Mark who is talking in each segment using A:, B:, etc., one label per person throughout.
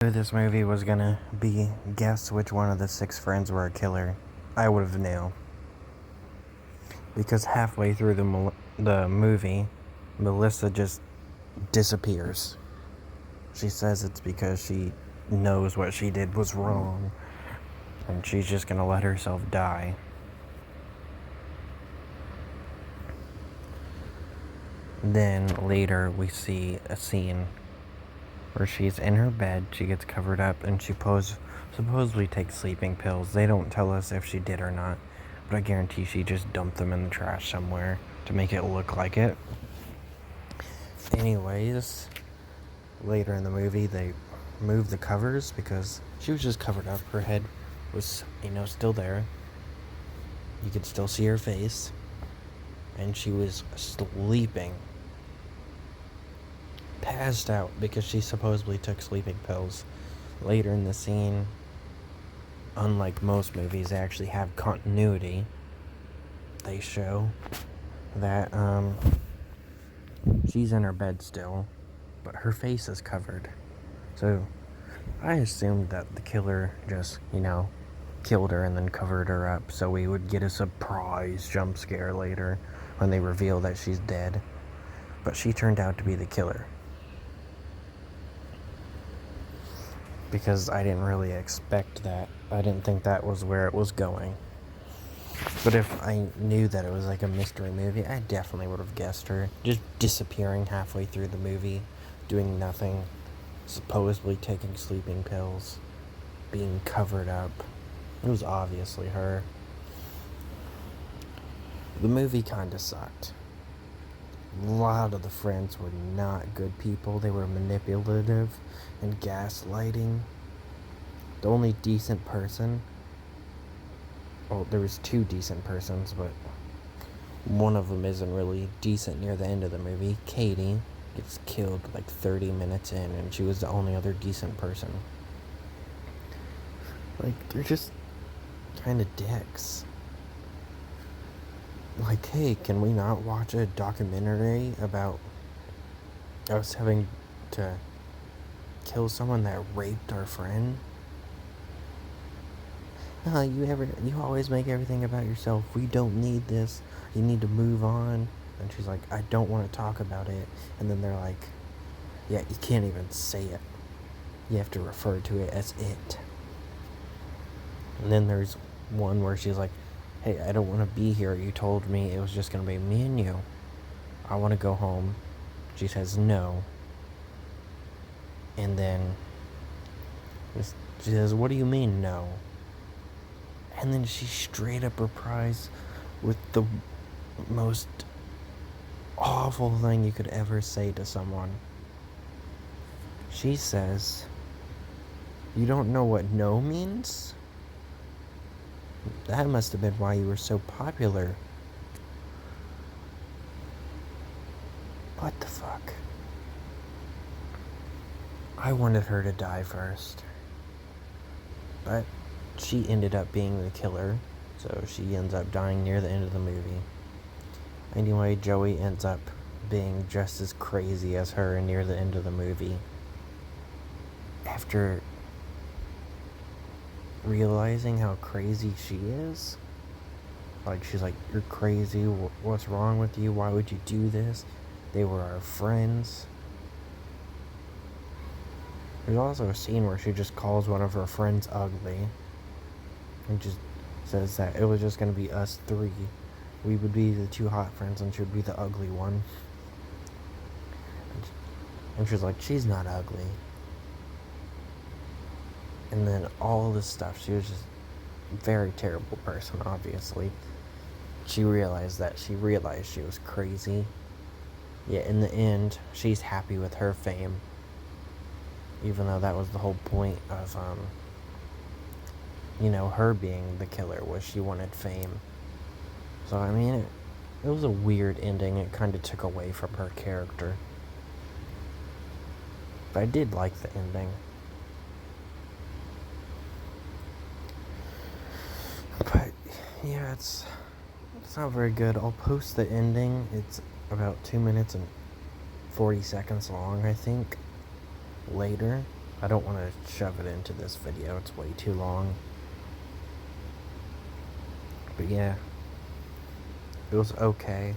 A: If this movie was gonna be guess which one of the six friends were a killer, I would have knew. Because halfway through the movie, Melissa just disappears. She says it's because she knows what she did was wrong, and she's just gonna let herself die. Then later we see a scene where she's in her bed, she gets covered up, and she supposedly takes sleeping pills. They don't tell us if she did or not, but I guarantee she just dumped them in the trash somewhere to make it look like it. Anyways, later in the movie, they move the covers because she was just covered up. Her head was, still there. You could still see her face. And she was sleeping. Passed out because she supposedly took sleeping pills. Later in the scene, unlike most movies, they actually have continuity. They show that she's in her bed still, but her face is covered. So I assumed that the killer just, killed her and then covered her up so we would get a surprise jump scare later when they reveal that she's dead. But she turned out to be the killer. Because I didn't really expect that. I didn't think that was where it was going. But if I knew that it was like a mystery movie, I definitely would have guessed her. Just disappearing halfway through the movie, doing nothing, supposedly taking sleeping pills, being covered up. It was obviously her. The movie kinda sucked. A lot of the friends were not good people. They were manipulative and gaslighting. The only decent person, well, there was two decent persons, but one of them isn't really decent near the end of the movie. Katie gets killed like 30 minutes in, and she was the only other decent person. Like, they're just kind of dicks. Like, hey, can we not watch a documentary about us having to kill someone that raped our friend? You always make everything about yourself. We don't need this. You need to move on. And she's like, I don't want to talk about it. And then they're like, yeah, you can't even say it. You have to refer to it as it. And then there's one where she's like, hey, I don't want to be here. You told me it was just going to be me and you. I want to go home. She says no. And then she says, what do you mean no? And then she straight up replies with the most awful thing you could ever say to someone. She says, you don't know what no means? That must have been why you were so popular. What the fuck? I wanted her to die first. But she ended up being the killer, so she ends up dying near the end of the movie. Anyway, Joey ends up being just as crazy as her near the end of the movie. After realizing how crazy she is, like, she's like, you're crazy, what's wrong with you, why would you do this? They were our friends. There's also a scene where she just calls one of her friends ugly. And just says that it was just going to be us three. We would be the two hot friends and she would be the ugly one. And she's like, she's not ugly. And then all this stuff, she was just a very terrible person, obviously. She realized she was crazy. Yet in the end, she's happy with her fame. Even though that was the whole point of, her being the killer, was she wanted fame. So, I mean, it was a weird ending. It kind of took away from her character. But I did like the ending. But, yeah, it's not very good. I'll post the ending. It's about 2 minutes and 40 seconds long, I think, later. I don't want to shove it into this video, it's way too long. But yeah, it was okay.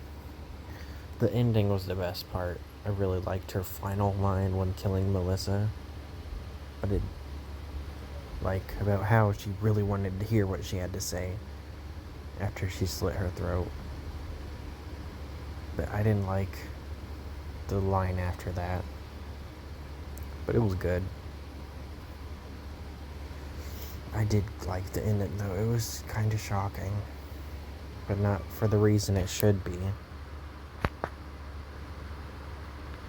A: The ending was the best part. I really liked her final line when killing Melissa. But it, like, about how she really wanted to hear what she had to say after she slit her throat. But I didn't like the line after that. But it was good. I did like the ending though. It was kind of shocking. But not for the reason it should be.